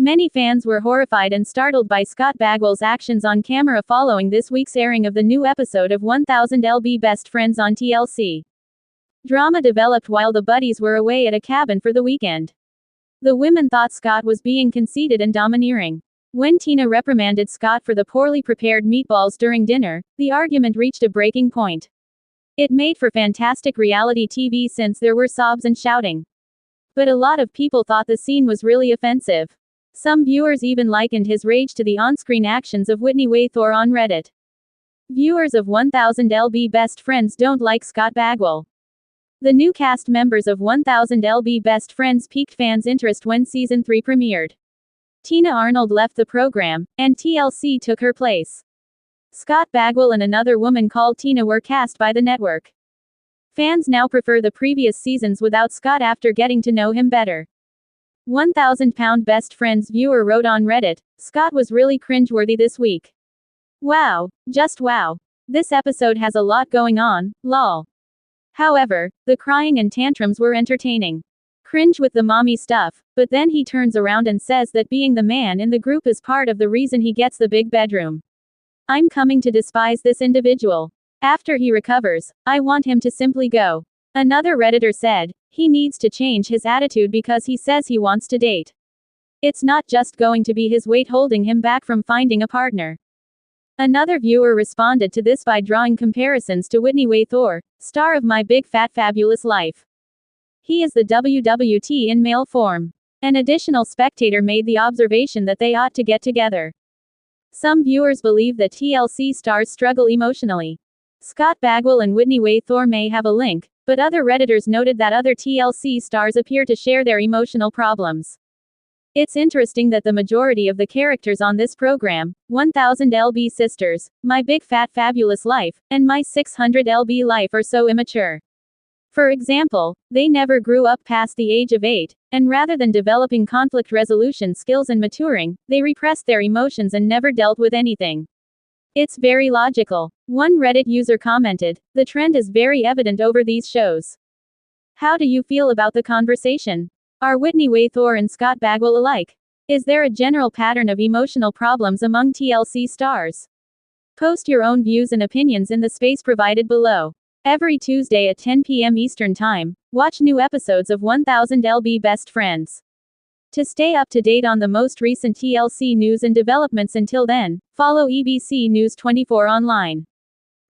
Many fans were horrified and startled by Scott Bagwell's actions on camera following this week's airing of the new episode of 1000 Best Friends on TLC. Drama developed while the buddies were away at a cabin for the weekend. The women thought Scott was being conceited and domineering. When Tina reprimanded Scott for the poorly prepared meatballs during dinner, the argument reached a breaking point. It made for fantastic reality TV since there were sobs and shouting. But a lot of people thought the scene was really offensive. Some viewers even likened his rage to the on-screen actions of Whitney Thore on Reddit. Viewers of 1000 Best Friends don't like Scott Bagwell. The new cast members of 1000 Best Friends piqued fans' interest when Season 3 premiered. Tina Arnold left the program, and TLC took her place. Scott Bagwell and another woman called Tina were cast by the network. Fans now prefer the previous seasons without Scott after getting to know him better. 1000 Best Friends viewer wrote on Reddit, "Scott was really cringeworthy this week. Wow. Just wow. This episode has a lot going on, lol." However, the crying and tantrums were entertaining. Cringe with the mommy stuff, but then he turns around and says that being the man in the group is part of the reason he gets the big bedroom. "I'm coming to despise this individual. After he recovers, I want him to simply go." Another Redditor said, "He needs to change his attitude because he says he wants to date. It's not just going to be his weight holding him back from finding a partner." Another viewer responded to this by drawing comparisons to Whitney Thore, star of My Big Fat Fabulous Life. He is the WWT in male form. An additional spectator made the observation that they ought to get together. Some viewers believe that TLC stars struggle emotionally. Scott Bagwell and Whitney Thore may have a link, but other Redditors noted that other TLC stars appear to share their emotional problems. It's interesting that the majority of the characters on this program, 1000 Sisters, My Big Fat Fabulous Life, and My 600 Life are so immature. For example, they never grew up past the age of 8, and rather than developing conflict resolution skills and maturing, they repressed their emotions and never dealt with anything. It's very logical. One Reddit user commented, "The trend is very evident over these shows." How do you feel about the conversation? Are Whitney Thore and Scott Bagwell alike? Is there a general pattern of emotional problems among TLC stars? Post your own views and opinions in the space provided below. Every Tuesday at 10 p.m. Eastern Time, watch new episodes of 1000 Best Friends. To stay up to date on the most recent TLC news and developments until then, follow EBC News 24 online.